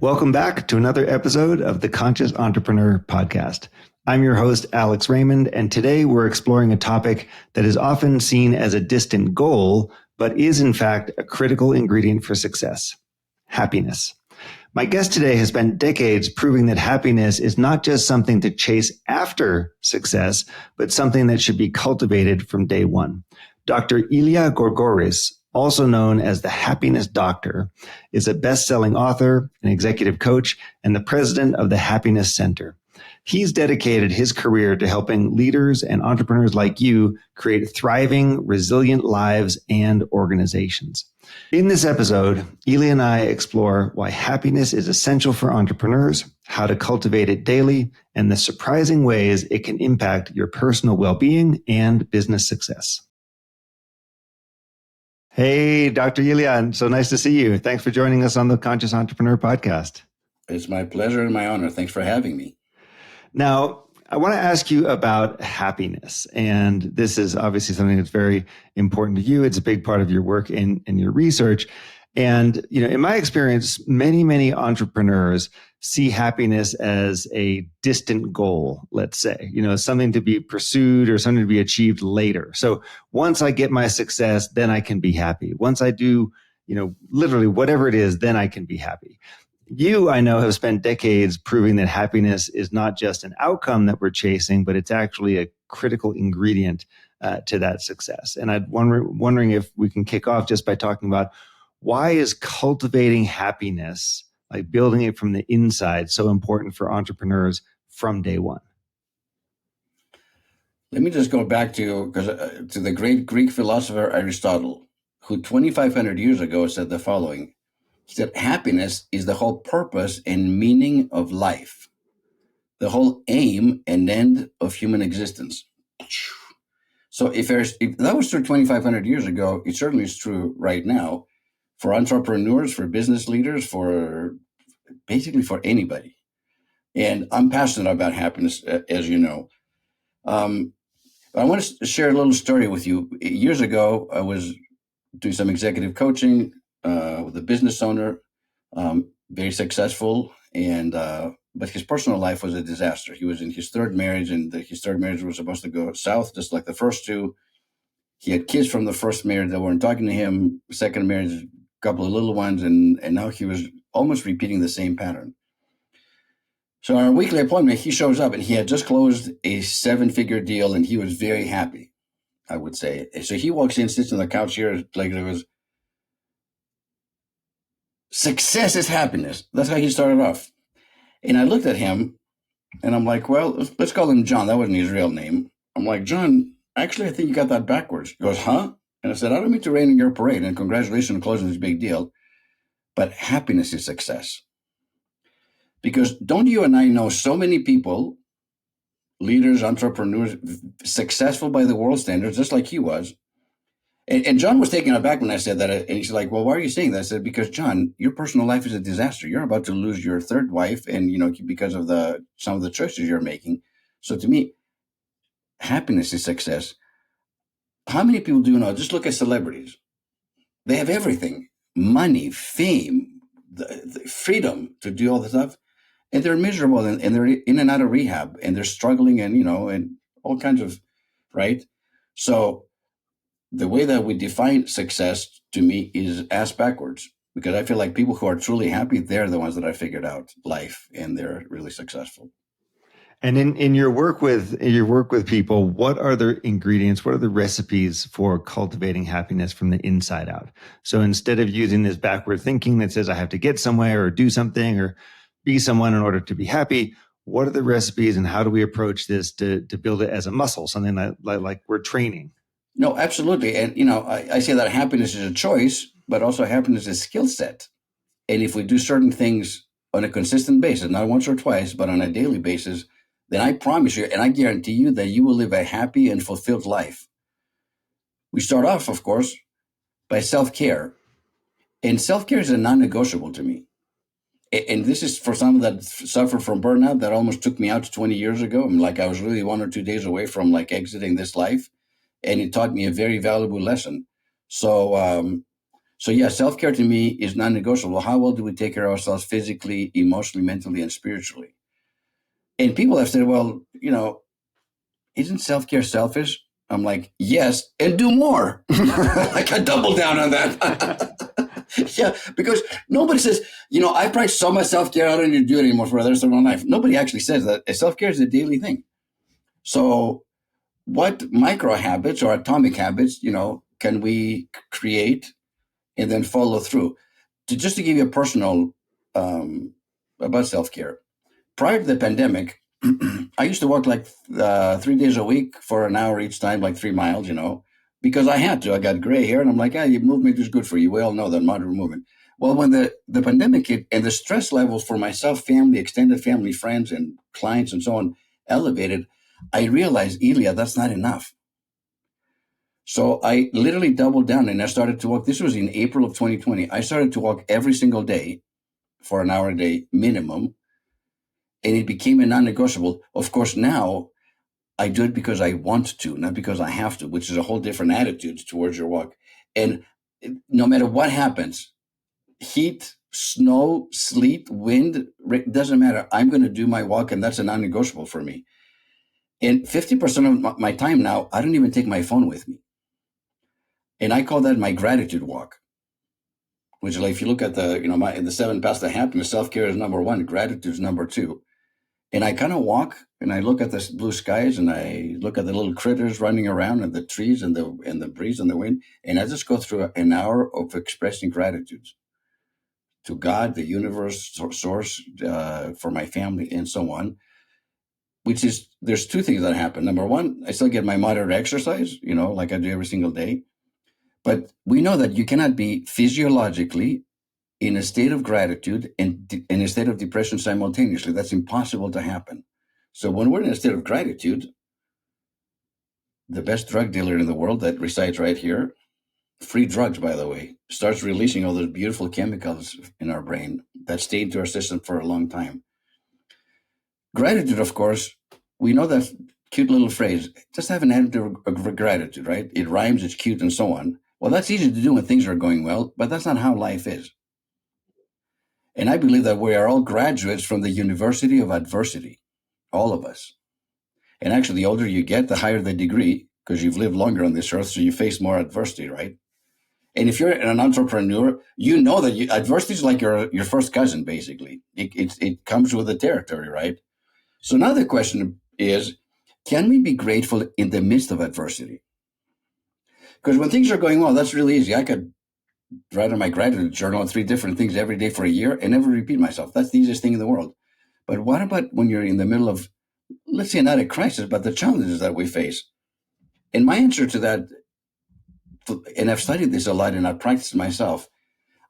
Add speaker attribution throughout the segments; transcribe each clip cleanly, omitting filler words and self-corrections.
Speaker 1: Welcome back to another episode of the Conscious Entrepreneur Podcast. I'm your host, Alex Raymond, and today we're exploring a topic that is often seen as a distant goal, but is in fact a critical ingredient for success: happiness. My guest today has spent decades proving that happiness is not just something to chase after success, but something that should be cultivated from day one. Dr. Elia Gourgouris, also known as the Happiness Doctor, is a best-selling author, an executive coach, and the president of the Happiness Center. He's dedicated his career to helping leaders and entrepreneurs like you create thriving, resilient lives and organizations. In this episode, Elia and I explore why happiness is essential for entrepreneurs, how to cultivate it daily, and the surprising ways it can impact your personal well-being and business success. Hey, Dr. Elia, so nice to see you. Thanks for joining us on the Conscious Entrepreneur Podcast.
Speaker 2: It's my pleasure and my honor. Thanks for having me.
Speaker 1: Now, I want to ask you about happiness. And this is obviously something that's very important to you. It's a big part of your work and your research. And, in my experience, many entrepreneurs see happiness as a distant goal, let's say, something to be pursued or something to be achieved later. So once I get my success, then I can be happy. Once I do, literally whatever it is, then I can be happy. You, I know, have spent decades proving that happiness is not just an outcome that we're chasing, but it's actually a critical ingredient to that success. And I'm wondering if we can kick off just by talking about why is cultivating happiness, like building it from the inside, so important for entrepreneurs from day one?
Speaker 2: Let me just go back to the great Greek philosopher Aristotle, who 2,500 years ago said the following. He said, happiness is the whole purpose and meaning of life, the whole aim and end of human existence. So if that was true 2,500 years ago, it certainly is true right now for entrepreneurs, for business leaders, for basically for anybody. And I'm passionate about happiness, as you know. I want to share a little story with you. Years ago, I was doing some executive coaching with a business owner, very successful, but his personal life was a disaster. He was in his third marriage, and his third marriage was supposed to go south, just like the first two. He had kids from the first marriage that weren't talking to him. Second marriage, a couple of little ones, and now he was almost repeating the same pattern. So on our weekly appointment, he shows up, and he had just closed a 7-figure deal, and he was very happy, I would say. So he walks in, sits on the couch here, like there was, success is happiness. That's how he started off. And I looked at him, and I'm like, well, let's call him John. That wasn't his real name. I'm like, John, actually, I think you got that backwards. He goes, huh? And I said, I don't mean to rain on your parade, and congratulations on closing this big deal, but happiness is success. Because don't you and I know so many people, leaders, entrepreneurs, successful by the world standards, just like he was. And John was taken aback when I said that. And he's like, well, why are you saying that? I said, because John, your personal life is a disaster. You're about to lose your third wife, and because of some of the choices you're making. So to me, happiness is success. How many people do you know? Just look at celebrities. They have everything: money, fame, the freedom to do all the stuff. And they're miserable, and they're in and out of rehab, and they're struggling, and all kinds of, right? So the way that we define success, to me, is ass backwards, because I feel like people who are truly happy, they're the ones that have figured out life, and they're really successful.
Speaker 1: And in your work with people, what are the ingredients? What are the recipes for cultivating happiness from the inside out? So instead of using this backward thinking that says I have to get somewhere or do something or be someone in order to be happy, what are the recipes, and how do we approach this to build it as a muscle, something like we're training?
Speaker 2: No, absolutely. And, I say that happiness is a choice, but also happiness is a skill set. And if we do certain things on a consistent basis, not once or twice, but on a daily basis, then I promise you, and I guarantee you, that you will live a happy and fulfilled life. We start off, of course, by self-care. And self-care is a non-negotiable to me. And this is for some that suffer from burnout that almost took me out 20 years ago. I was really 1 or 2 days away from exiting this life. And it taught me a very valuable lesson. So So yeah, self-care to me is non-negotiable. How well do we take care of ourselves physically, emotionally, mentally, and spiritually? And people have said, well, isn't self-care selfish? I'm like, yes, and do more. Like I double down on that. Yeah, because nobody says, I practice so much self-care, I don't need to do it anymore for the rest of my life. Nobody actually says that. Self-care is a daily thing. So what micro habits or atomic habits, can we create and then follow through? Just to give you a personal about self-care. Prior to the pandemic, I used to walk like 3 days a week for an hour each time, like 3 miles, because I had to. I got gray hair, and I'm like, movement is good for you. We all know that moderate movement. Well, when the pandemic hit and the stress levels for myself, family, extended family, friends, and clients, and so on elevated, I realized, Elia, that's not enough. So I literally doubled down and I started to walk. This was in April of 2020. I started to walk every single day for an hour a day minimum. And it became a non-negotiable. Of course, now I do it because I want to, not because I have to, which is a whole different attitude towards your walk. And no matter what happens, heat, snow, sleet, wind, doesn't matter. I'm going to do my walk, and that's a non-negotiable for me. And 50% of my time now, I don't even take my phone with me. And I call that my gratitude walk, which is like, if you look at the 7 paths to happiness, self-care is number 1, gratitude is number 2. And I kind of walk and I look at the blue skies and I look at the little critters running around and the trees and the breeze and the wind. And I just go through an hour of expressing gratitude to God, the universe, source, for my family, and so on. Which is, there's 2 things that happen. Number 1, I still get my moderate exercise, like I do every single day. But we know that you cannot be physiologically in a state of gratitude and in a state of depression simultaneously. That's impossible to happen. So when we're in a state of gratitude, the best drug dealer in the world that resides right here, free drugs, by the way, starts releasing all those beautiful chemicals in our brain that stay into our system for a long time. Gratitude, of course, we know that cute little phrase, just have an attitude of gratitude, right? It rhymes, it's cute, and so on. Well, that's easy to do when things are going well, but that's not how life is. And I believe that we are all graduates from the University of Adversity, all of us. And actually, the older you get, the higher the degree, because you've lived longer on this earth, so you face more adversity, right? And if you're an entrepreneur, you know that adversity is like your first cousin, basically. It comes with the territory, right? So now the question is, can we be grateful in the midst of adversity? Because when things are going well, that's really easy. I could write on my gratitude journal 3 different things every day for a year and never repeat myself. That's the easiest thing in the world. But what about when you're in the middle of, let's say, not a crisis, but the challenges that we face? And my answer to that, and I've studied this a lot and I've practiced myself,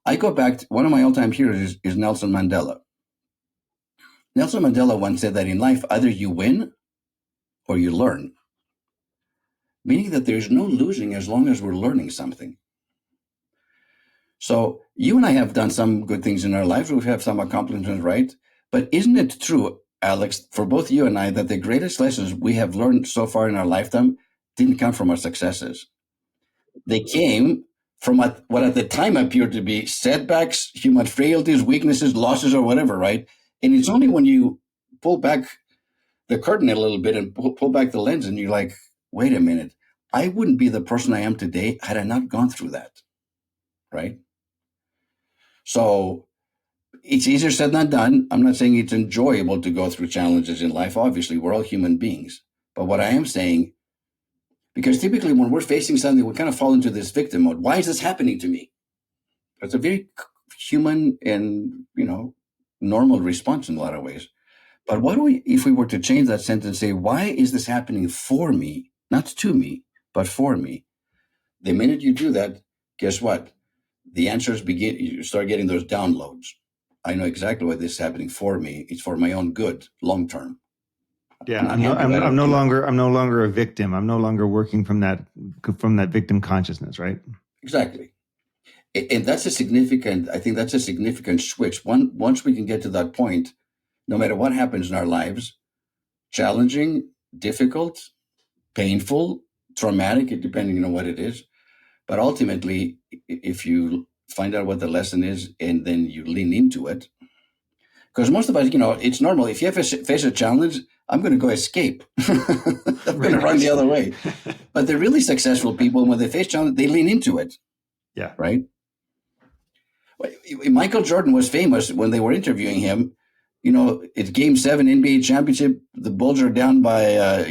Speaker 2: I go back to one of my all-time heroes is Nelson Mandela. Nelson Mandela once said that in life, either you win or you learn, meaning that there's no losing as long as we're learning something. So you and I have done some good things in our lives. We have some accomplishments, right? But isn't it true, Alex, for both you and I, that the greatest lessons we have learned so far in our lifetime didn't come from our successes? They came from what at the time appeared to be setbacks, human frailties, weaknesses, losses, or whatever, right? And it's only when you pull back the curtain a little bit and pull back the lens and you're like, wait a minute, I wouldn't be the person I am today had I not gone through that, right? So it's easier said than done. I'm not saying it's enjoyable to go through challenges in life. Obviously, we're all human beings. But what I am saying, because typically when we're facing something, we kind of fall into this victim mode. Why is this happening to me? It's a very human and, normal response in a lot of ways. But if we were to change that sentence, say, why is this happening for me? Not to me, but for me. The minute you do that, guess what? The answers you start getting those downloads. I know exactly why this is happening for me. It's for my own good, long term.
Speaker 1: Yeah, I'm no longer a victim. I'm no longer working from that victim consciousness, right?
Speaker 2: Exactly. And that's I think that's a significant switch. Once we can get to that point, no matter what happens in our lives, challenging, difficult, painful, traumatic, depending on what it is. But ultimately, if you find out what the lesson is, and then you lean into it. Because most of us, it's normal. If you have to face a challenge, I'm going to go escape. I'm going to run the other way. But the really successful people, when they face challenge, they lean into it.
Speaker 1: Yeah.
Speaker 2: Right? Michael Jordan was famous when they were interviewing him. It's Game 7 NBA championship. The Bulls are down by,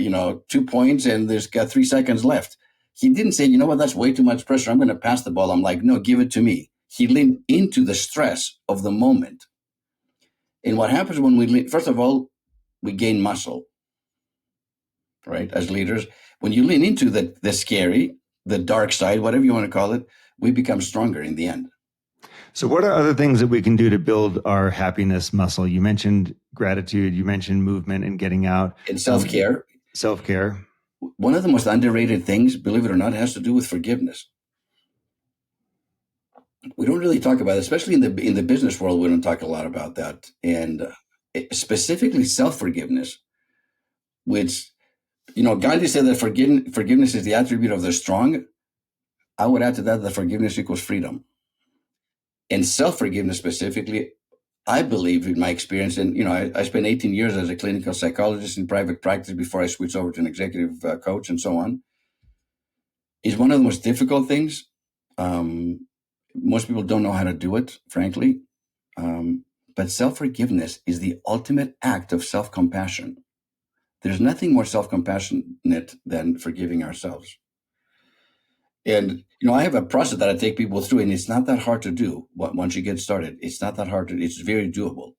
Speaker 2: 2 points, and there's got 3 seconds left. He didn't say, you know what, that's way too much pressure. I'm going to pass the ball. I'm like, no, give it to me. He leaned into the stress of the moment. And what happens when we lean, first of all, we gain muscle, right? As leaders, when you lean into the scary, the dark side, whatever you want to call it, we become stronger in the end.
Speaker 1: So what are other things that we can do to build our happiness muscle? You mentioned gratitude, you mentioned movement and getting out.
Speaker 2: And self-care.
Speaker 1: Self-care.
Speaker 2: One of the most underrated things, believe it or not, has to do with forgiveness. We don't really talk about it, especially in the business world. We don't talk a lot about that, and specifically self-forgiveness, which Gandhi said that forgiveness is the attribute of the strong. I would add to that forgiveness equals freedom, and self-forgiveness specifically. I believe, in my experience, and I spent 18 years as a clinical psychologist in private practice before I switched over to an executive coach and so on, is one of the most difficult things. Most people don't know how to do it, frankly. But self-forgiveness is the ultimate act of self-compassion. There's nothing more self-compassionate than forgiving ourselves. And, I have a process that I take people through, and it's not that hard to do. Once you get started, it's not that hard it's very doable.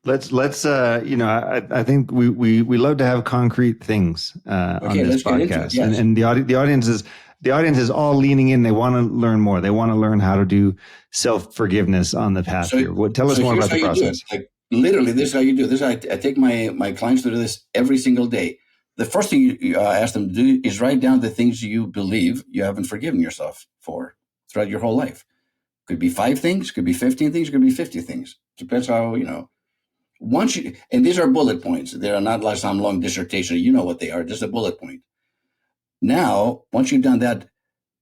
Speaker 1: Let's I think we love to have concrete things on this podcast. Yes. And the audience is all leaning in. They want to learn more. They want to learn how to do self-forgiveness on the path here. Tell us more about the process.
Speaker 2: Literally, this is how you do this. I take my clients to do this every single day. The first thing you ask them to do is write down the things you believe you haven't forgiven yourself for throughout your whole life. Could be 5 things, could be 15 things, could be 50 things. Depends how, and these are bullet points. They are not like some long dissertation. You know what they are, just a bullet point. Now, once you've done that,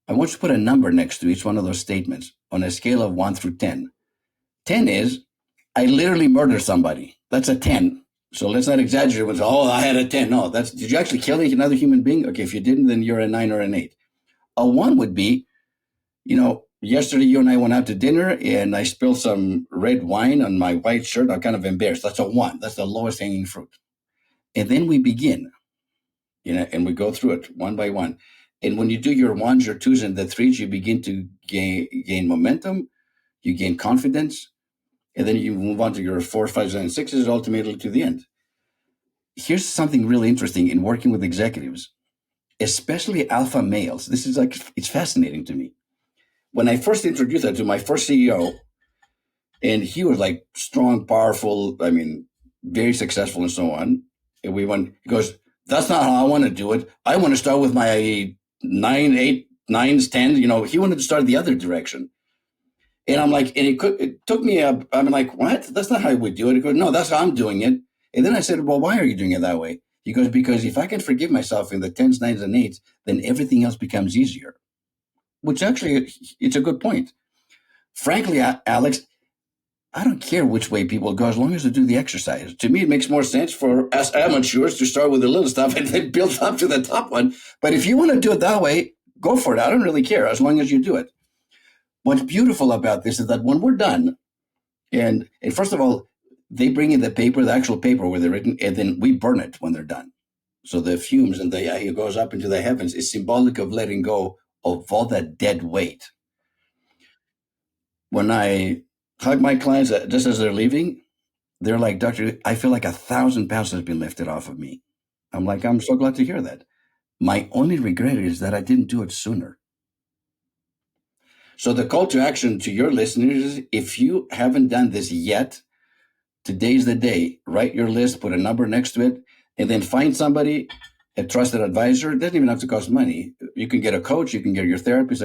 Speaker 2: I want you to put a number next to each one of those statements on a scale of 1 through 10. 10 is, I literally murdered somebody. That's a 10. So let's not exaggerate with, I had a 10. No, did you actually kill another human being? Okay, if you didn't, then you're a 9 or an 8. A 1 would be, yesterday you and I went out to dinner and I spilled some red wine on my white shirt. I'm kind of embarrassed. That's a 1. That's the lowest hanging fruit. And then we begin, and we go through it one by one. And when you do your 1s, your 2s, and the 3s, you begin to gain momentum, you gain confidence, and then you move on to your 4, 5s, and 6s, ultimately to the end. Here's something really interesting in working with executives, especially alpha males. This is it's fascinating to me. When I first introduced that to my first CEO, and he was strong, powerful, very successful and so on. And he goes, that's not how I want to do it. I want to start with my 9, 8, 9s, 10s. He wanted to start the other direction. And I'm like, and it took me I'm like, what? That's not how we do it. He goes, no, that's how I'm doing it. And then I said, well, why are you doing it that way? He goes, because if I can forgive myself in the 10s, 9s, and 8s, then everything else becomes easier. Which actually, it's a good point. Frankly, Alex, I don't care which way people go as long as they do the exercise. To me, it makes more sense for us amateurs to start with the little stuff and then build up to the top one. But if you want to do it that way, go for it. I don't really care as long as you do it. What's beautiful about this is that when we're done, and first of all, they bring in the actual paper where they're written, and then we burn it when they're done. So the fumes and it goes up into the heavens is symbolic of letting go of all that dead weight. When I hug my clients just as they're leaving, they're like, Doctor, I feel like 1,000 pounds has been lifted off of me. I'm like, I'm so glad to hear that. My only regret is that I didn't do it sooner. So the call to action to your listeners is, if you haven't done this yet, today's the day. Write your list, put a number next to it, and then find somebody, a trusted advisor. It doesn't even have to cost money. You can get a coach, you can get your therapist,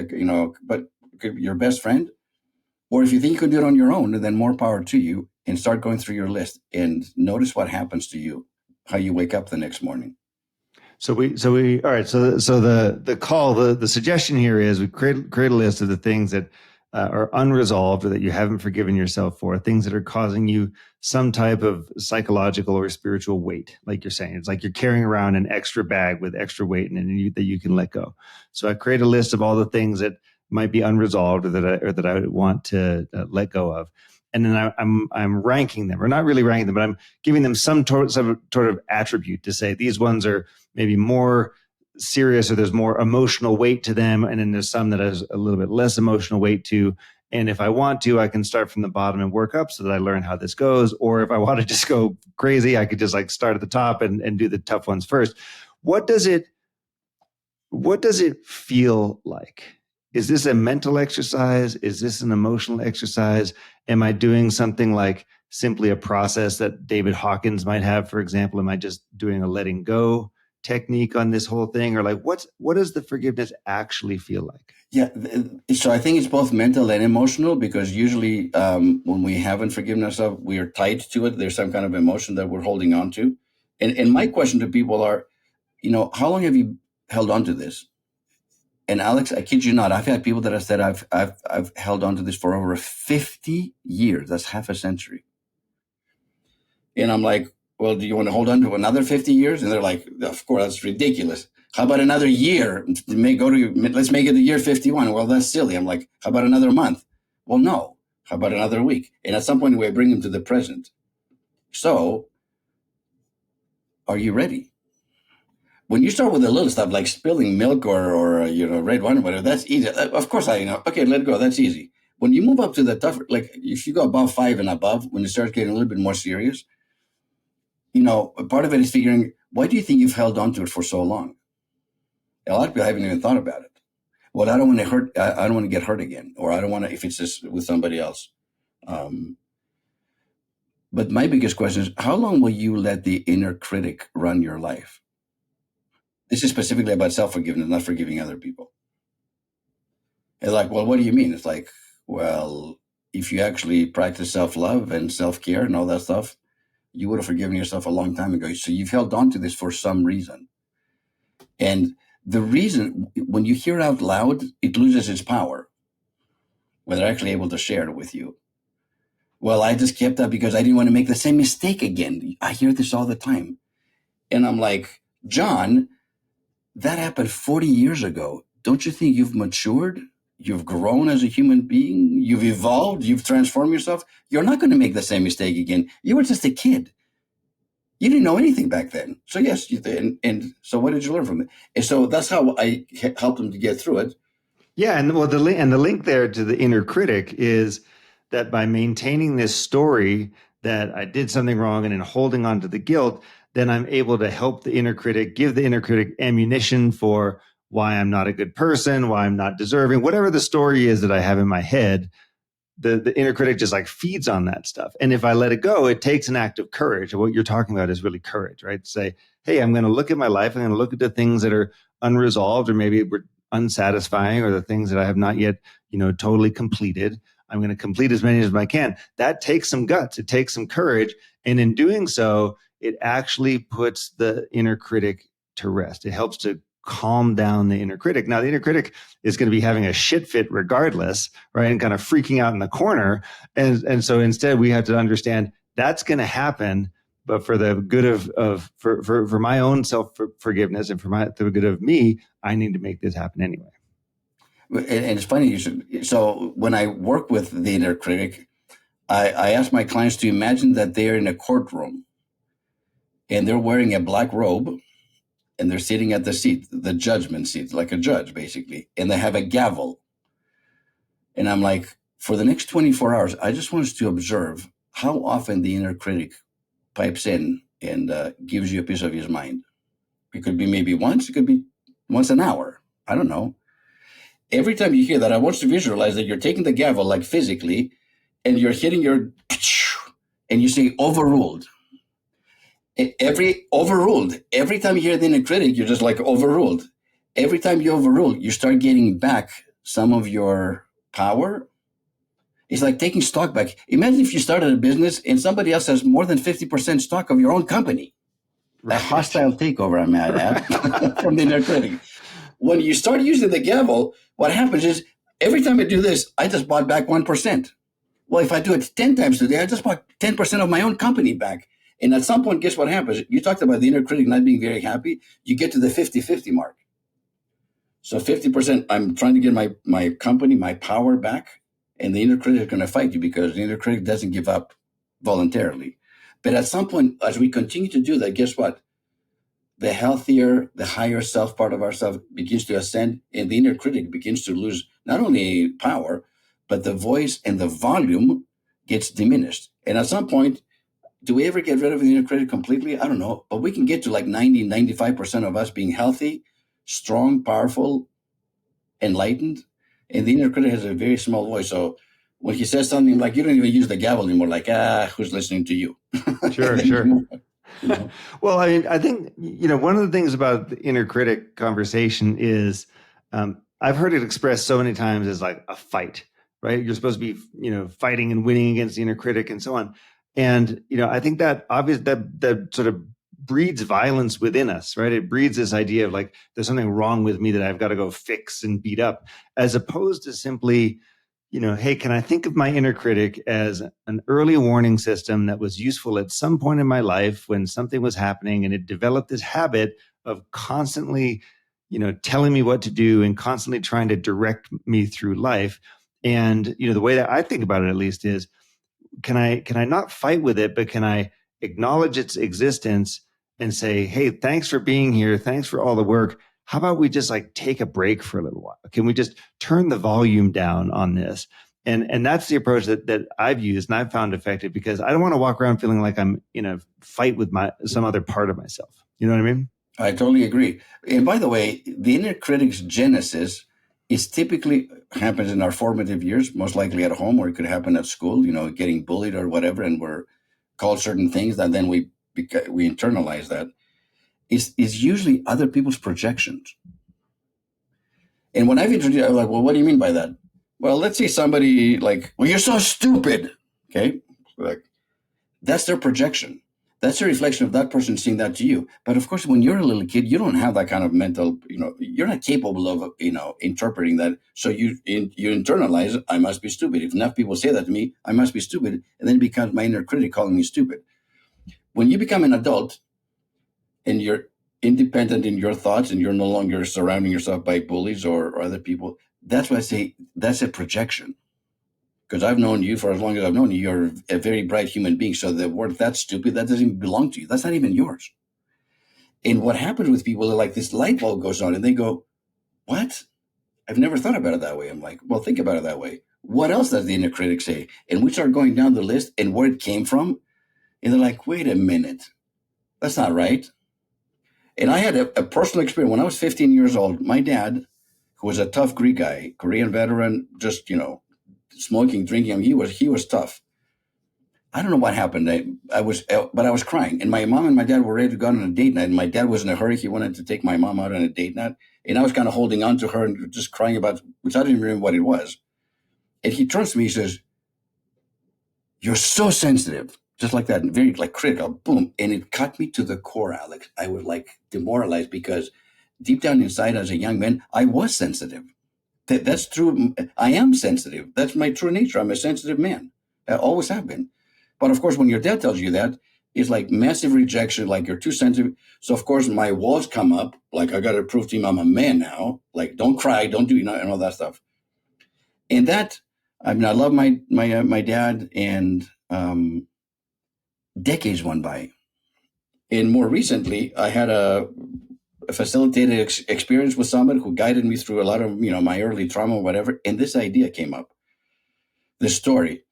Speaker 2: but your best friend. Or if you think you can do it on your own, then more power to you, and start going through your list and notice what happens to you, how you wake up the next morning.
Speaker 1: So all right. So the call, the suggestion here is we create a list of the things that are unresolved or that you haven't forgiven yourself for, things that are causing you some type of psychological or spiritual weight, like you're saying. It's like you're carrying around an extra bag with extra weight in it that you can let go. So I create a list of all the things that might be unresolved or that I want to let go of. And then I'm ranking them, or not really ranking them, but I'm giving them some sort of attribute to say these ones are maybe more serious or there's more emotional weight to them, and then there's some that has a little bit less emotional weight to. And if I want to, I can start from the bottom and work up so that I learn how this goes. Or if I want to just go crazy, I could just like start at the top and do the tough ones first. What does it feel like? Is this a mental exercise? Is this an emotional exercise? Am I doing something like simply a process that David Hawkins might have, for example? Am I just doing a letting go technique on this whole thing? Or like, what does the forgiveness actually feel like?
Speaker 2: Yeah. So I think it's both mental and emotional, because usually when we haven't forgiven ourselves, we are tied to it. There's some kind of emotion that we're holding on to. And my question to people are, how long have you held on to this? And Alex, I kid you not, I've had people that have said I've held on to this for over 50 years. That's half a century. And I'm like, well, do you want to hold on to another 50 years? And they're like, of course, that's ridiculous. How about another year? Let's make it the year 51. Well, that's silly. I'm like, how about another month? Well, no. How about another week? And at some point, we bring them to the present. So, are you ready? When you start with a little stuff like spilling milk or red wine or whatever, that's easy. Of course, okay, let go. That's easy. When you move up to the tougher, like if you go above 5 and above, when it starts getting a little bit more serious, part of it is figuring, why do you think you've held on to it for so long? A lot of people haven't even thought about it. Well, I don't want to hurt. I don't want to get hurt again, or I don't want to, if it's just with somebody else. But my biggest question is, how long will you let the inner critic run your life? This is specifically about self-forgiveness, not forgiving other people. It's like, well, what do you mean? It's like, well, if you actually practice self-love and self-care and all that stuff, you would have forgiven yourself a long time ago. So you've held on to this for some reason. And the reason, when you hear it out loud, it loses its power when they're actually able to share it with you. Well, I just kept that because I didn't want to make the same mistake again. I hear this all the time. And I'm like, John, that happened 40 years ago. Don't you think you've matured? You've grown as a human being. You've evolved. You've transformed yourself. You're not going to make the same mistake again. You were just a kid. You didn't know anything back then. So yes, you did. And so what did you learn from it? And so that's how I helped them to get through it.
Speaker 1: Yeah. And well, the link there to the inner critic is that by maintaining this story that I did something wrong and in holding on to the guilt, then I'm able to help the inner critic, give the inner critic ammunition for why I'm not a good person, why I'm not deserving, whatever the story is that I have in my head. The inner critic just like feeds on that stuff. And if I let it go, it takes an act of courage. What you're talking about is really courage, right? Say, hey, I'm going to look at my life. I'm going to look at the things that are unresolved or maybe were unsatisfying, or the things that I have not yet, totally completed. I'm going to complete as many as I can. That takes some guts. It takes some courage. And in doing so, it actually puts the inner critic to rest. It helps to calm down the inner critic. Now, the inner critic is going to be having a shit fit regardless, right? And kind of freaking out in the corner. And so instead we have to understand that's going to happen, but for the good for my own self-forgiveness and for the good of me, I need to make this happen anyway.
Speaker 2: And it's funny, so when I work with the inner critic, I ask my clients to imagine that they're in a courtroom and they're wearing a black robe and they're sitting at the seat, the judgment seat, like a judge basically, and they have a gavel. And I'm like, for the next 24 hours, I just want us to observe how often the inner critic pipes in and gives you a piece of his mind. It could be maybe once, it could be once an hour. I don't know. Every time you hear that, I want you to visualize that you're taking the gavel, like physically, and you're hitting and you say overruled. Every time you hear the inner critic, you're just like overruled. Every time you overrule, you start getting back some of your power. It's like taking stock back. Imagine if you started a business and somebody else has more than 50% stock of your own company. Right. A hostile takeover, I'm mad at, from the inner critic. When you start using the gavel, what happens is every time I do this, I just bought back 1%. Well, if I do it 10 times today, I just bought 10% of my own company back. And at some point, guess what happens? You talked about the inner critic not being very happy. You get to the 50-50 mark. So 50%, I'm trying to get my company, my power back. And the inner critic is going to fight you because the inner critic doesn't give up voluntarily. But at some point, as we continue to do that, guess what? The healthier, the higher self part of ourselves begins to ascend, and the inner critic begins to lose not only power, but the voice and the volume gets diminished. And at some point, do we ever get rid of the inner critic completely? I don't know, but we can get to like 90-95% of us being healthy, strong, powerful, enlightened, and the inner critic has a very small voice. So when he says something, like, you don't even use the gavel anymore, like, who's listening to you?
Speaker 1: Sure.
Speaker 2: You know?
Speaker 1: Well, I think, one of the things about the inner critic conversation is I've heard it expressed so many times as like a fight, right? You're supposed to be, fighting and winning against the inner critic and so on. And, I think that that sort of breeds violence within us, right? It breeds this idea of like, there's something wrong with me that I've got to go fix and beat up, as opposed to simply, hey, can I think of my inner critic as an early warning system that was useful at some point in my life when something was happening, and it developed this habit of constantly, telling me what to do and constantly trying to direct me through life. And, the way that I think about it, at least, is can I not fight with it, but can I acknowledge its existence and say, hey, thanks for being here. Thanks for all the work. How about we just like take a break for a little while? Can we just turn the volume down on this? And that's the approach that I've used and I've found effective, because I don't want to walk around feeling like I'm in a fight with some other part of myself. You know what I mean?
Speaker 2: I totally agree. And by the way, the inner critic's genesis is typically happens in our formative years, most likely at home, or it could happen at school, getting bullied or whatever, and we're called certain things, and then we internalize that. Is usually other people's projections. And when I've introduced, I'm like, well, what do you mean by that? Well, let's say somebody like, well, you're so stupid. Okay. Like, that's their projection. That's a reflection of that person seeing that to you. But of course, when you're a little kid, you don't have that kind of mental, you're not capable of, interpreting that. So you internalize, I must be stupid. If enough people say that to me, I must be stupid. And then it becomes my inner critic calling me stupid. When you become an adult and you're independent in your thoughts and you're no longer surrounding yourself by bullies or other people, that's why I say that's a projection. Because I've known you for as long as I've known you, you're a very bright human being. So the word "that's stupid," that doesn't even belong to you. That's not even yours. And what happens with people is like this light bulb goes on and they go, what? I've never thought about it that way. I'm like, well, think about it that way. What else does the inner critic say? And we start going down the list and where it came from. And they're like, wait a minute. That's not right. And I had a personal experience. When I was 15 years old, my dad, who was a tough Greek guy, Korean veteran, just, smoking, drinking, he was tough. I don't know what happened. I was crying. And my mom and my dad were ready to go on a date night. And my dad was in a hurry. He wanted to take my mom out on a date night. And I was kind of holding on to her and just crying about, which I didn't even remember what it was. And he turns to me, he says, you're so sensitive. Just like that, very like critical, boom. And it cut me to the core, Alex. I was like demoralized because deep down inside as a young man, I was sensitive. That's true. I am sensitive. That's my true nature. I'm a sensitive man. I always have been. But of course, when your dad tells you that, it's like massive rejection, like you're too sensitive. So of course, my walls come up, like I got to prove to him I'm a man now. Like, don't cry, don't do, and all that stuff. And that, I love my dad, and decades went by. And more recently, I had a facilitated experience with somebody who guided me through a lot of, my early trauma or whatever. And this idea came up, this story.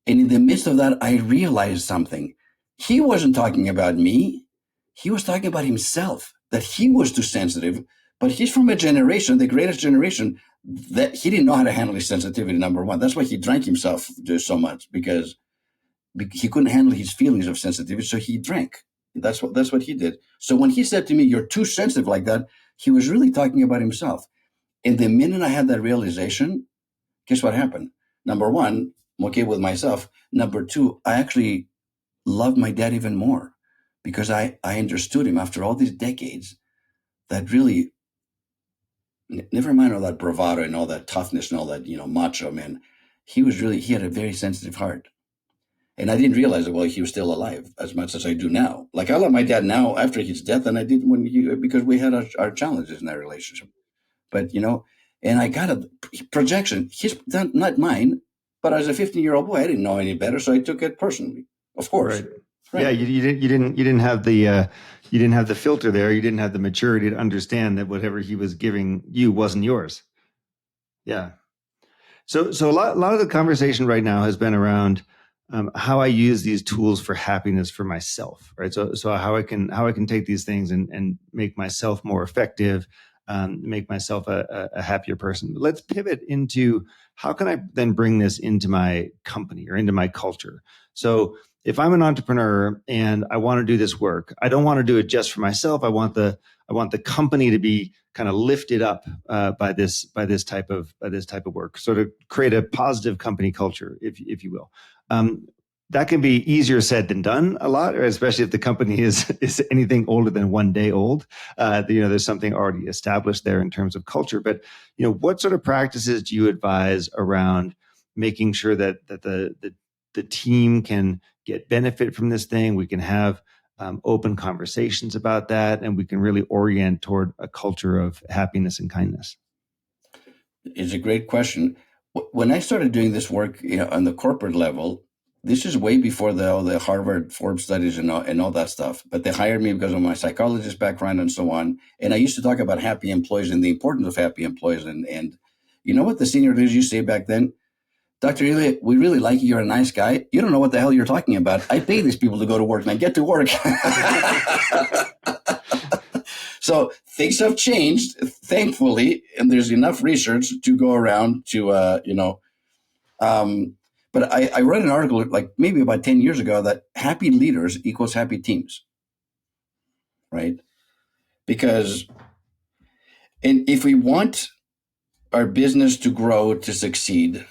Speaker 2: And in the midst of that, I realized something. He wasn't talking about me. He was talking about himself, that he was too sensitive. But he's from a generation, the greatest generation, that he didn't know how to handle his sensitivity, number one. That's why he drank himself so much, because he couldn't handle his feelings of sensitivity. So he drank. That's what he did. So when he said to me, you're too sensitive like that, he was really talking about himself. And the minute I had that realization, guess what happened? Number one, I'm okay with myself. Number two, I actually loved my dad even more, because I understood him after all these decades, that really never mind all that bravado and all that toughness and all that, macho man. He had a very sensitive heart. And I didn't realize it while he was still alive as much as I do now. Like I love my dad now after his death than I did because we had our challenges in that relationship. But, and I got a projection. His, not mine, but as a 15-year-old boy, I didn't know any better. So I took it personally, of course.
Speaker 1: Right. Yeah. You didn't have the filter there. You didn't have the maturity to understand that whatever he was giving you wasn't yours. Yeah. So a lot of the conversation right now has been around how I use these tools for happiness for myself, right? So how I can take these things and make myself more effective, make myself a happier person. Let's pivot into how can I then bring this into my company or into my culture. So if I'm an entrepreneur and I want to do this work, I don't want to do it just for myself. I want the company to be kind of lifted up by this type of work. So to create a positive company culture, if you will. That can be easier said than done a lot, especially if the company is anything older than 1 day old. There's something already established there in terms of culture. But what sort of practices do you advise around making sure that the team can get benefit from this thing? We can have open conversations about that, and we can really orient toward a culture of happiness and kindness.
Speaker 2: It's a great question. When I started doing this work, on the corporate level, this is way before the Harvard Forbes studies and all that stuff. But they hired me because of my psychologist background and so on. And I used to talk about happy employees and the importance of happy employees. And you know what the senior leaders used to say back then? Dr. Elia, we really like you. You're a nice guy. You don't know what the hell you're talking about. I pay these people to go to work, and I get to work. So things have changed, thankfully, and there's enough research to go around to, but I read an article like maybe about 10 years ago that happy leaders equals happy teams, right? Because, and if we want our business to grow, to succeed,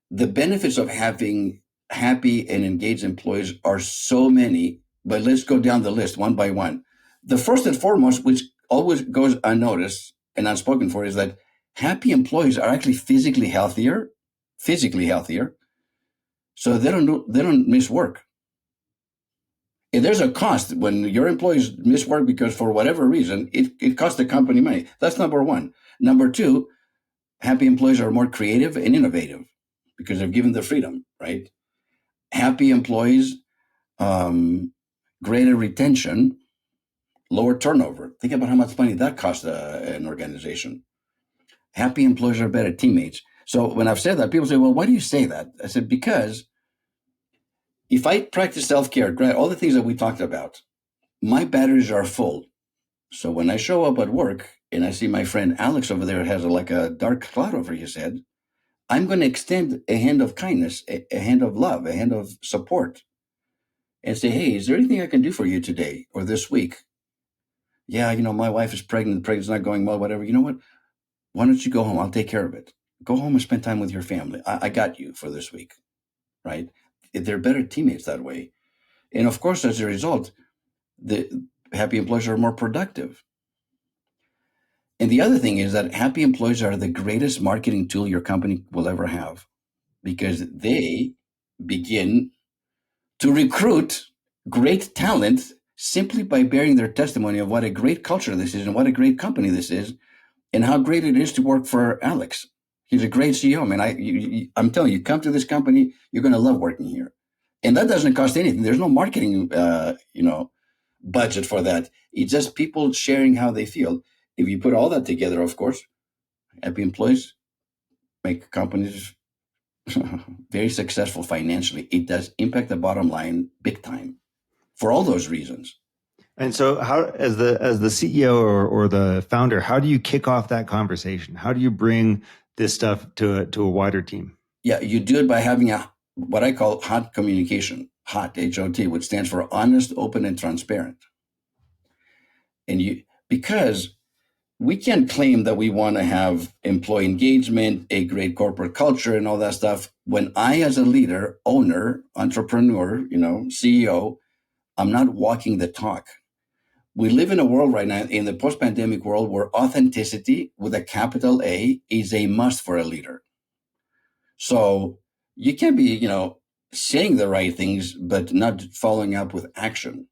Speaker 2: the benefits of having happy and engaged employees are so many, but let's go down the list one by one. The first and foremost, which always goes unnoticed and unspoken for, is that happy employees are actually physically healthier, so they don't miss work. And there's a cost when your employees miss work because for whatever reason, it costs the company money. That's number one. Number two, happy employees are more creative and innovative because they're given the freedom, right? Happy employees, greater retention, lower turnover. Think about how much money that costs an organization. Happy employees are better teammates. So when I've said that, people say, well, why do you say that? I said, because if I practice self-care, all the things that we talked about, my batteries are full. So when I show up at work and I see my friend Alex over there has like a dark cloud over his head, I'm going to extend a hand of kindness, a hand of love, a hand of support, and say, hey, is there anything I can do for you today or this week? Yeah, my wife is pregnant. The pregnancy's not going well, whatever. You know what? Why don't you go home? I'll take care of it. Go home and spend time with your family. I got you for this week, right? They're better teammates that way. And of course, as a result, the happy employees are more productive. And the other thing is that happy employees are the greatest marketing tool your company will ever have, because they begin to recruit great talent simply by bearing their testimony of what a great culture this is and what a great company this is and how great it is to work for Alex. He's a great CEO, man. I'm telling you, come to this company, you're going to love working here. And that doesn't cost anything. There's no marketing, budget for that. It's just people sharing how they feel. If you put all that together, of course, happy employees make companies very successful financially. It does impact the bottom line big time for all those reasons.
Speaker 1: And so how, as the CEO or the founder, how do you kick off that conversation? How do you bring this stuff to a wider team?
Speaker 2: Yeah, you do it by having what I call hot communication, HOT, H-O-T, which stands for honest, open, and transparent. And because we can't claim that we want to have employee engagement, a great corporate culture, and all that stuff when I, as a leader, owner, entrepreneur, CEO, I'm not walking the talk. We live in a world right now, in the post-pandemic world, where authenticity with a capital A is a must for a leader. So you can't be, saying the right things, but not following up with action.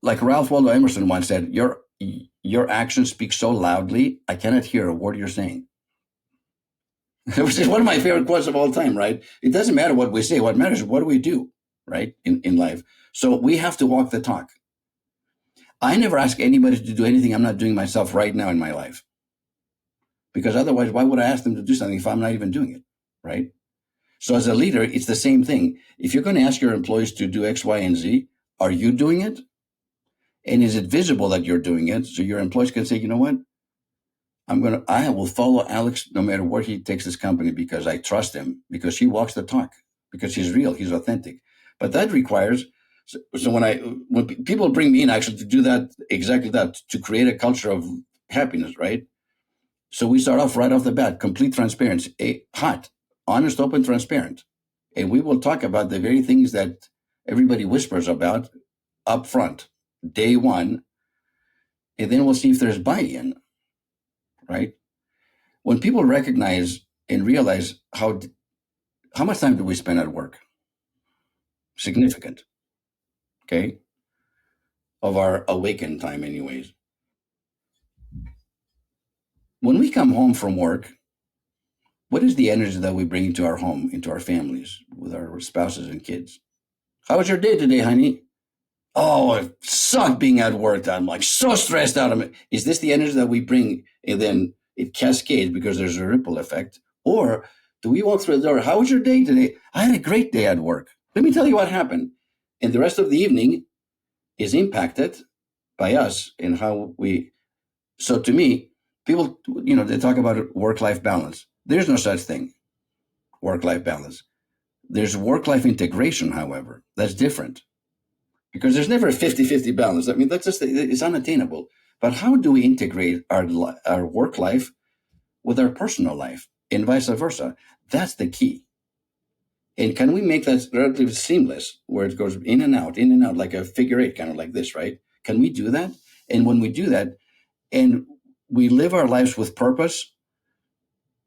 Speaker 2: Like Ralph Waldo Emerson once said, your actions speak so loudly, I cannot hear a word you're saying. Which is one of my favorite quotes of all time, right? It doesn't matter what we say. What matters is what do we do, right, in life. So we have to walk the talk. I never ask anybody to do anything I'm not doing myself right now in my life. Because otherwise, why would I ask them to do something if I'm not even doing it, right? So as a leader, it's the same thing. If you're going to ask your employees to do X, Y, and Z, are you doing it? And is it visible that you're doing it? So your employees can say, you know what? I will follow Alex no matter where he takes his company because I trust him, because he walks the talk, because he's real, he's authentic. But that requires, so when people bring me in actually to do that, exactly that, to create a culture of happiness, right? So we start off right off the bat, complete transparency, hot, honest, open, transparent. And we will talk about the very things that everybody whispers about up front, day one, and then we'll see if there's buy-in, right? When people recognize and realize how much time do we spend at work? Significant, okay? Of our awakened time anyways. When we come home from work, what is the energy that we bring into our home, into our families, with our spouses and kids? How was your day today, honey? Oh, it sucked being at work. I'm like so stressed out. Is this the energy that we bring and then it cascades because there's a ripple effect? Or do we walk through the door? How was your day today? I had a great day at work. Let me tell you what happened. And the rest of the evening is impacted by us and how we. So to me, people, they talk about work-life balance. There's no such thing, work-life balance. There's work-life integration, however. That's different. Because there's never a 50-50 balance. I mean, it's unattainable. But how do we integrate our work life with our personal life and vice versa? That's the key. And can we make that relatively seamless, where it goes in and out, like a figure eight, kind of like this, right? Can we do that? And when we do that, and we live our lives with purpose,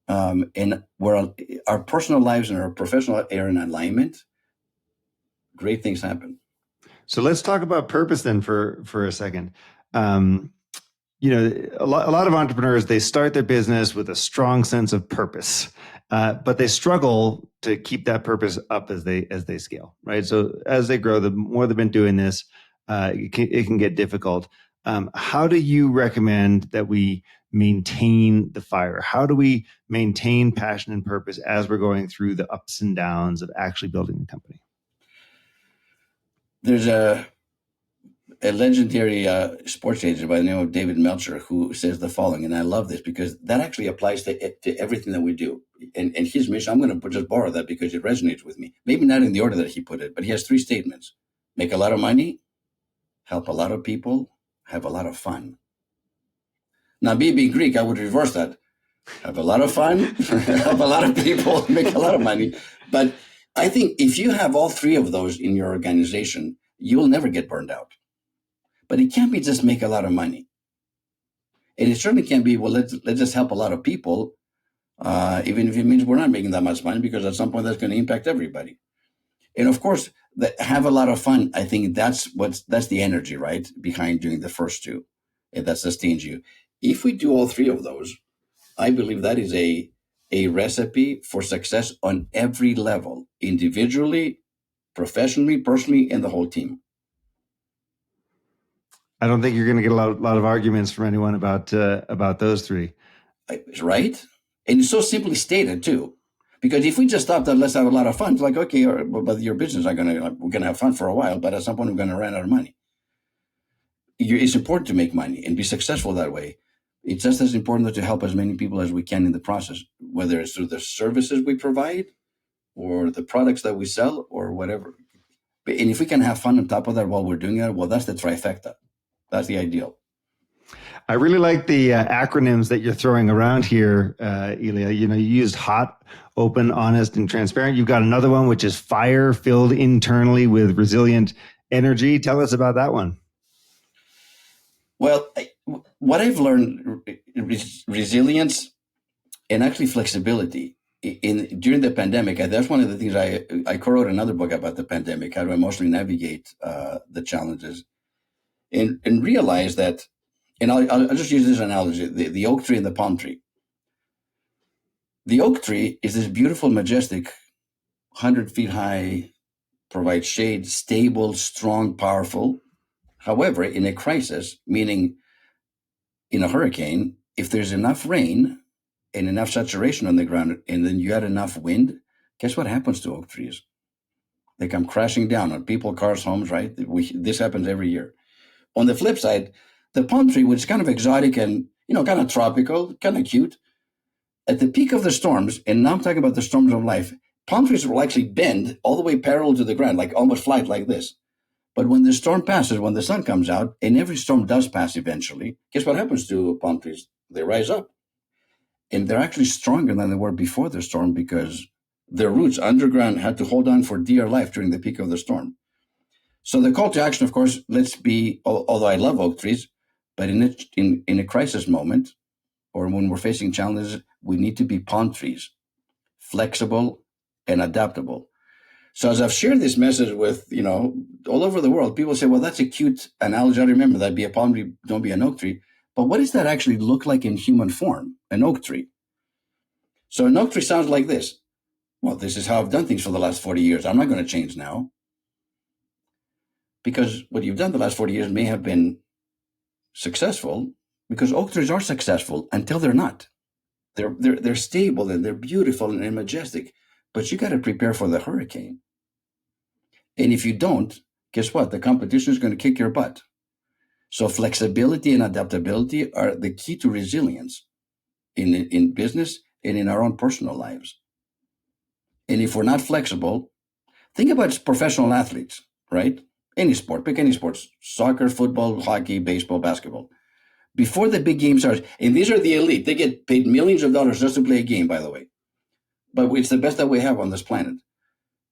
Speaker 2: and where our personal lives and our professional are in alignment, great things happen.
Speaker 1: So let's talk about purpose then for a second. A lot of entrepreneurs, they start their business with a strong sense of purpose, but they struggle to keep that purpose up as they scale, right? So as they grow, the more they've been doing this, it can get difficult. How do you recommend that we maintain the fire? How do we maintain passion and purpose as we're going through the ups and downs of actually building the company?
Speaker 2: There's a legendary sports agent by the name of David Meltzer who says the following, and I love this because that actually applies to everything that we do. And his mission, I'm going to just borrow that because it resonates with me. Maybe not in the order that he put it, but he has 3 statements. Make a lot of money, help a lot of people, have a lot of fun. Now, me being Greek, I would reverse that. Have a lot of fun, help a lot of people, make a lot of money. But I think if you have all 3 of those in your organization, you will never get burned out. But it can't be just make a lot of money. And it certainly can't be, well, let's just help a lot of people, even if it means we're not making that much money, because at some point that's going to impact everybody. And of course, have a lot of fun. I think that's the energy, right, behind doing the first 2. And that sustains you. If we do all 3 of those, I believe that is a recipe for success on every level, individually, professionally, personally, and the whole team.
Speaker 1: I don't think you're going to get a lot of arguments from anyone about those 3.
Speaker 2: Right? And it's so simply stated too. Because if we just stop that, let's have a lot of fun. It's like, okay, but your business we're going to have fun for a while, but at some point we're going to run out of money. It's important to make money and be successful that way. It's just as important to help as many people as we can in the process, whether it's through the services we provide or the products that we sell or whatever. And if we can have fun on top of that while we're doing that, well, that's the trifecta. That's the ideal.
Speaker 1: I really like the acronyms that you're throwing around here, Elia. You used hot, open, honest, and transparent. You've got another one, which is fire, filled internally with resilient energy. Tell us about that one.
Speaker 2: Well, what I've learned, resilience and actually flexibility during the pandemic. That's one of the things I co-wrote another book about the pandemic, how to emotionally navigate the challenges, and realize that. And I'll just use this analogy: the oak tree and the palm tree. The oak tree is this beautiful, majestic, 100 feet high, provides shade, stable, strong, powerful. However, in a crisis, meaning in a hurricane, if there's enough rain and enough saturation on the ground, and then you had enough wind, guess what happens to oak trees? They come crashing down on people, cars, homes, right? This happens every year. On the flip side, the palm tree, which is kind of exotic and, kind of tropical, kind of cute, at the peak of the storms, and now I'm talking about the storms of life, palm trees will actually bend all the way parallel to the ground, like almost flat like this. But when the storm passes, when the sun comes out, and every storm does pass eventually, guess what happens to palm trees? They rise up. And they're actually stronger than they were before the storm because their roots underground had to hold on for dear life during the peak of the storm. So the call to action, of course, let's be, although I love oak trees, but in a crisis moment or when we're facing challenges, we need to be palm trees, flexible and adaptable. So as I've shared this message with, all over the world, people say, well, that's a cute analogy. I remember that, be a palm tree, don't be an oak tree. But what does that actually look like in human form, an oak tree? So an oak tree sounds like this. Well, this is how I've done things for the last 40 years. I'm not going to change now. Because what you've done the last 40 years may have been successful, because oak trees are successful until they're not. They're stable and they're beautiful and majestic, but you got to prepare for the hurricane. And if you don't, guess what? The competition is going to kick your butt. So flexibility and adaptability are the key to resilience in business and in our own personal lives. And if we're not flexible, think about professional athletes, right? Any sport, pick any sports, soccer, football, hockey, baseball, basketball. Before the big game starts, and these are the elite, they get paid millions of dollars just to play a game, by the way. But it's the best that we have on this planet.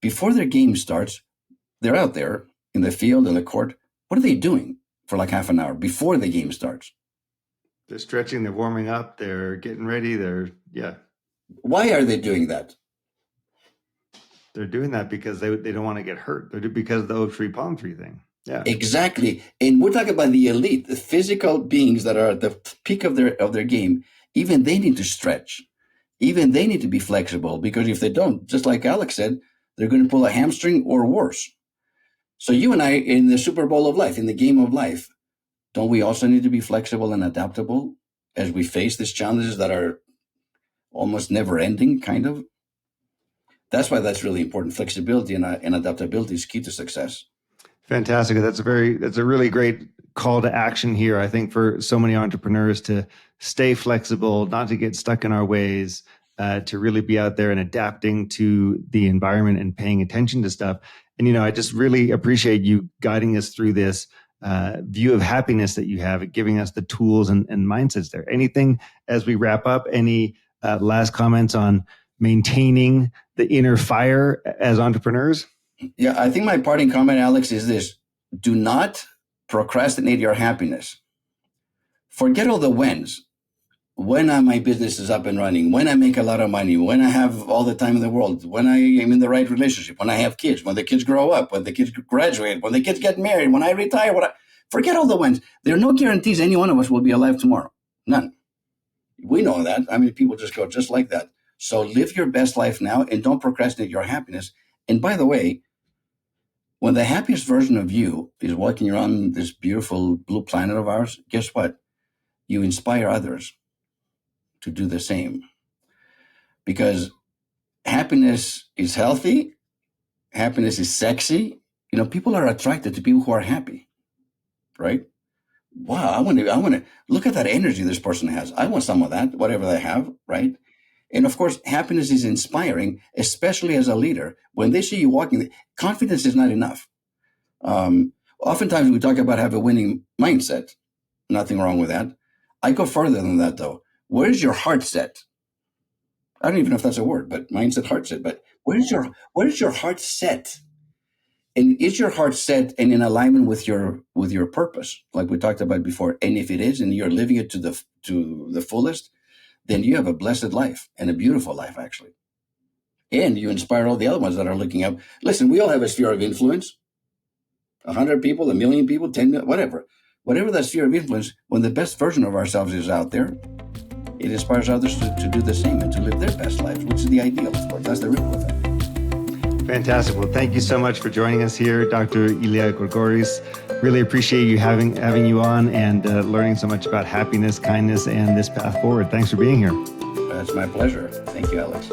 Speaker 2: Before their game starts, they're out there in the field, in the court. What are they doing for like half an hour before the game starts?
Speaker 1: They're stretching, they're warming up, they're getting ready,
Speaker 2: Why are they doing that?
Speaker 1: They're doing that because they don't want to get hurt. They're because of the oak tree, palm tree thing. Yeah,
Speaker 2: exactly. And we're talking about the elite, the physical beings that are at the peak of their game. Even they need to stretch. Even they need to be flexible, because if they don't, just like Alex said, they're going to pull a hamstring or worse. So you and I, in the Super Bowl of life, in the game of life, don't we also need to be flexible and adaptable as we face these challenges that are almost never ending, kind of? That's why that's really important. Flexibility and adaptability is key to success.
Speaker 1: Fantastic. That's a really great call to action here, I think, for so many entrepreneurs to stay flexible, not to get stuck in our ways, to really be out there and adapting to the environment and paying attention to stuff. And, I just really appreciate you guiding us through this view of happiness that you have, giving us the tools and mindsets there. Anything as we wrap up, any last comments on maintaining the inner fire as entrepreneurs?
Speaker 2: Yeah, I think my parting comment, Alex, is this: do not procrastinate your happiness. Forget all the whens. When my business is up and running, when I make a lot of money, when I have all the time in the world, when I am in the right relationship, when I have kids, when the kids grow up, when the kids graduate, when the kids get married, when I retire, forget all the whens. There are no guarantees any one of us will be alive tomorrow. None. We know that. I mean, people just go just like that. So live your best life now and don't procrastinate your happiness. And by the way, when the happiest version of you is walking around this beautiful blue planet of ours, guess what? You inspire others to do the same. Because happiness is healthy. Happiness is sexy. People are attracted to people who are happy, right? Wow, I want to look at that energy this person has. I want some of that, whatever they have, right? And of course, happiness is inspiring, especially as a leader. When they see you walking, confidence is not enough. Oftentimes we talk about have a winning mindset. Nothing wrong with that. I go further than that, though. Where's your heart set? I don't even know if that's a word, but mindset, heart set. But where's your heart set? And is your heart set and in alignment with your purpose, like we talked about before? And if it is, and you're living it to the fullest, then you have a blessed life and a beautiful life, actually. And you inspire all the other ones that are looking up. Listen, we all have a sphere of influence. 100 people, 1 million people, 10 million, whatever. Whatever that sphere of influence, when the best version of ourselves is out there, it inspires others to do the same and to live their best lives, which is the ideal, of course. That's the ripple effect.
Speaker 1: Fantastic. Well, thank you so much for joining us here, Dr. Elia Gourgouris. Really appreciate you having you on and learning so much about happiness, kindness, and this path forward. Thanks for being here.
Speaker 2: That's my pleasure. Thank you, Alex.